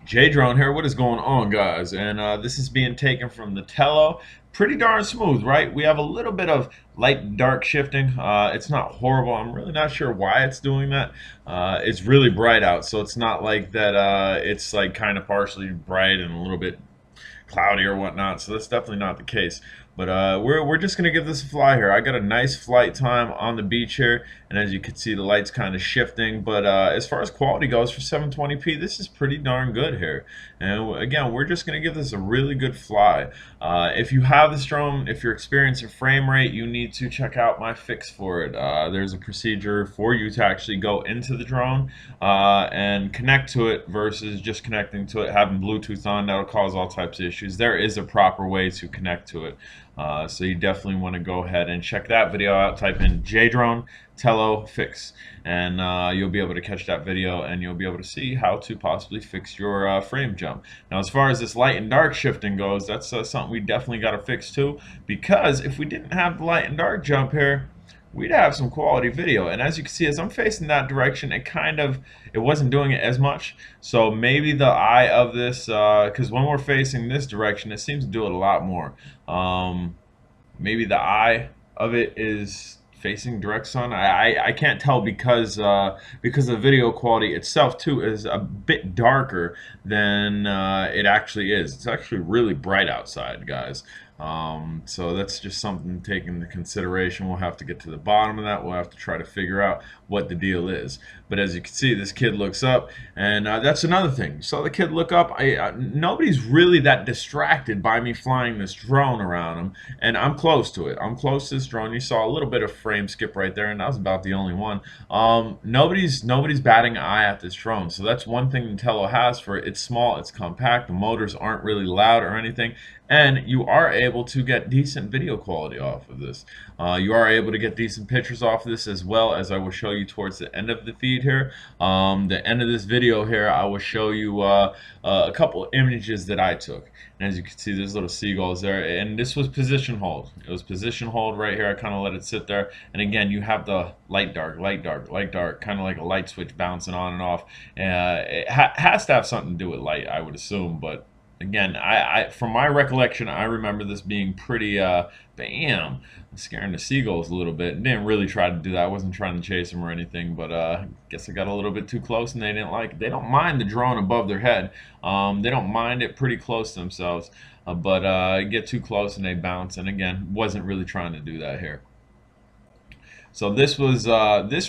J Drone here. What is going on, guys? And this is being taken from the Tello. Pretty darn smooth, right? We have a little bit of light and dark shifting. It's not horrible. I'm really not sure why it's doing that. It's really bright out, so it's not like that. It's like kind of partially bright and a little bit cloudy or whatnot. So that's definitely not the case. But we're just gonna give this a fly here. I got a nice flight time on the beach here, and as you can see, the light's kind of shifting. But as far as quality goes for 720p, this is pretty darn good here. And again, we're just gonna give this a really good fly. If you have this drone, if you're experiencing frame rate, you need to check out my fix for it. There's a procedure for you to actually go into the drone and connect to it versus just connecting to it, having Bluetooth on. That'll cause all types of issues. There is a proper way to connect to it. So you definitely want to go ahead and check that video out. Type in JDrone Tello fix, and you'll be able to catch that video, and you'll be able to see how to possibly fix your frame jump. Now, as far as this light and dark shifting goes, that's something we definitely got to fix too, because if we didn't have the light and dark jump here, we'd have some quality video. And as you can see, as I'm facing that direction, it wasn't doing it as much. So maybe the eye of this, because when we're facing this direction, it seems to do it a lot more. Maybe the eye of it is facing direct sun. I can't tell because the video quality itself too is a bit darker than it actually is. It's actually really bright outside, guys. So that's just something to take into consideration. We'll have to get to the bottom of that. We'll have to try to figure out what the deal is. But as you can see, this kid looks up, and that's another thing. You saw the kid look up. Nobody's really that distracted by me flying this drone around him, and I'm close to it. I'm close to this drone. You saw a little bit of frame skip right there, and that was about the only one. Nobody's batting an eye at this drone. So that's one thing Nintendo has for it. It's small, it's compact, the motors aren't really loud or anything, and you are able to get decent video quality off of this. You are able to get decent pictures off of this, as well as I will show you towards the end of the feed here. The end of this video here, I will show you a couple images that I took. And as you can see, there's little seagulls there, and this was position hold. It was position hold right here. I kind of let it sit there, and again, you have the light dark, light dark, light dark, kind of like a light switch bouncing on and off. It has to have something to do with light, I would assume, but again, from my recollection, I remember this being pretty bam, scaring the seagulls a little bit. Didn't really try to do that. I wasn't trying to chase them or anything, but I guess I got a little bit too close, and they didn't like it. They don't mind the drone above their head. They don't mind it pretty close to themselves, but get too close and they bounce. And again, wasn't really trying to do that here. So this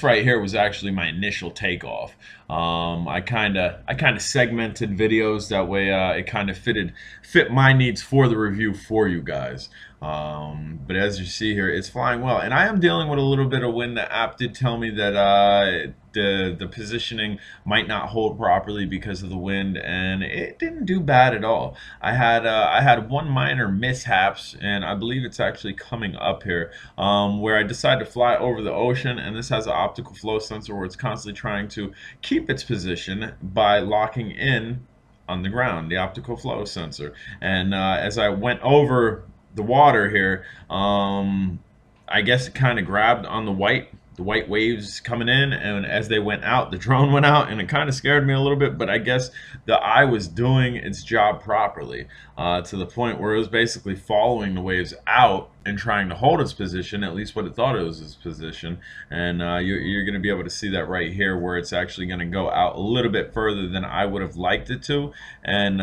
right here was actually my initial takeoff. I kind of segmented videos that way. It kind of fit my needs for the review for you guys. But as you see here, it's flying well, and I am dealing with a little bit of wind. The app did tell me that the positioning might not hold properly because of the wind, and it didn't do bad at all. I had one minor mishaps, and I believe it's actually coming up here, where I decided to fly over the ocean, and this has an optical flow sensor where it's constantly trying to keep its position by locking in on the ground, the optical flow sensor. And as I went over the water here, I guess it kind of grabbed on the white waves coming in, and as they went out, the drone went out, and it kind of scared me a little bit. But I guess the eye was doing its job properly, to the point where it was basically following the waves out and trying to hold its position, at least what it thought it was its position. And you're going to be able to see that right here, where it's actually going to go out a little bit further than I would have liked it to. And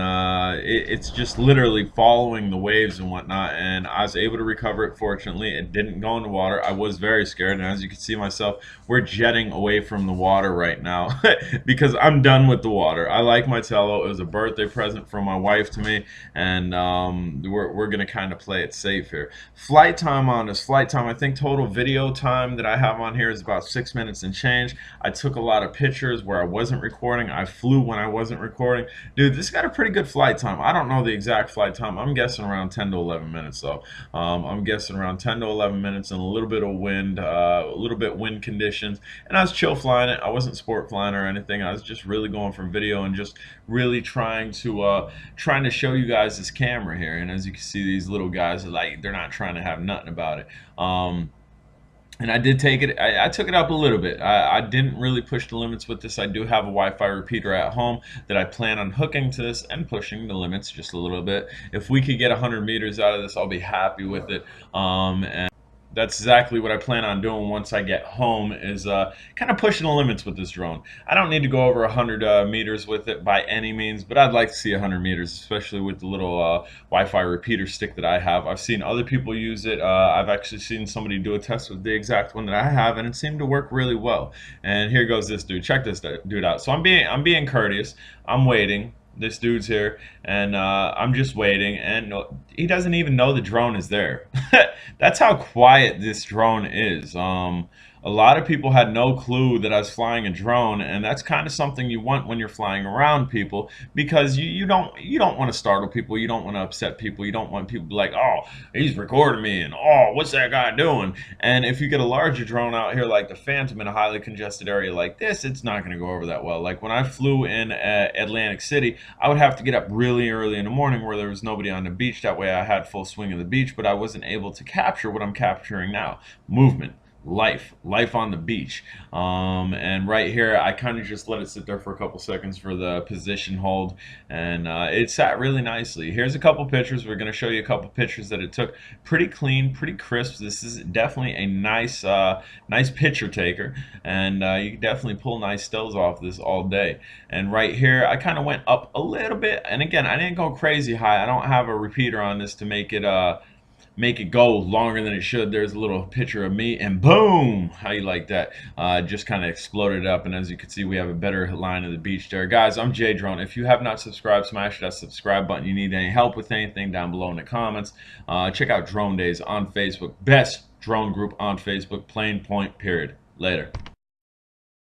it's just literally following the waves and whatnot, and I was able to recover it. Fortunately, it didn't go in the water. I was very scared, and as you can see myself, we're jetting away from the water right now because I'm done with the water. I like my Tello. It was a birthday present from my wife to me, and we're going to kind of play it safe here. Flight time on this. Flight time, I think total video time that I have on here is about 6 minutes and change. I took a lot of pictures where I wasn't recording. I flew when I wasn't recording. Dude, this got a pretty good flight time. I don't know the exact flight time. I'm guessing around 10 to 11 minutes though. I'm guessing around 10 to 11 minutes and a little bit of wind, a little bit wind conditions. And I was chill flying it. I wasn't sport flying or anything. I was just really going from video and just really trying to show you guys this camera here. And as you can see, these little guys are like, they're not trying to have nothing about it. and I did take it. I took it up a little bit. I didn't really push the limits with this. I do have a Wi-Fi repeater at home that I plan on hooking to this and pushing the limits just a little bit. If we could get 100 meters out of this, I'll be happy with it. And that's exactly what I plan on doing once I get home, is kind of pushing the limits with this drone. I don't need to go over 100 meters with it by any means, but I'd like to see 100 meters, especially with the little Wi-Fi repeater stick that I have. I've seen other people use it. I've actually seen somebody do a test with the exact one that I have, and it seemed to work really well. And here goes this dude. Check this dude out. So I'm being courteous. I'm waiting. This dude's here, and I'm just waiting, and he doesn't even know the drone is there. That's how quiet this drone is. A lot of people had no clue that I was flying a drone, and that's kind of something you want when you're flying around people, because you don't want to startle people, you don't want to upset people, you don't want people to be like, oh, he's recording me, and oh, what's that guy doing? And if you get a larger drone out here like the Phantom in a highly congested area like this, it's not going to go over that well. Like when I flew in Atlantic City, I would have to get up really early in the morning where there was nobody on the beach. That way I had full swing of the beach, but I wasn't able to capture what I'm capturing now: movement, life on the beach. And right here I kind of just let it sit there for a couple seconds for the position hold, and it sat really nicely. Here's a couple pictures. We're going to show you a couple pictures that it took. Pretty clean, pretty crisp. This is definitely a nice picture taker, and you can definitely pull nice stills off this all day. And right here I kind of went up a little bit, and again, I didn't go crazy high. I don't have a repeater on this to make it go longer than it should. There's a little picture of me, and boom, how you like that? Just kind of exploded up, and as you can see, we have a better line of the beach there. Guys, I'm J Drone. If you have not subscribed, smash that subscribe button. You need any help with anything, down below in the comments. Check out Drone Days on Facebook. Best drone group on Facebook, plain point, period. Later.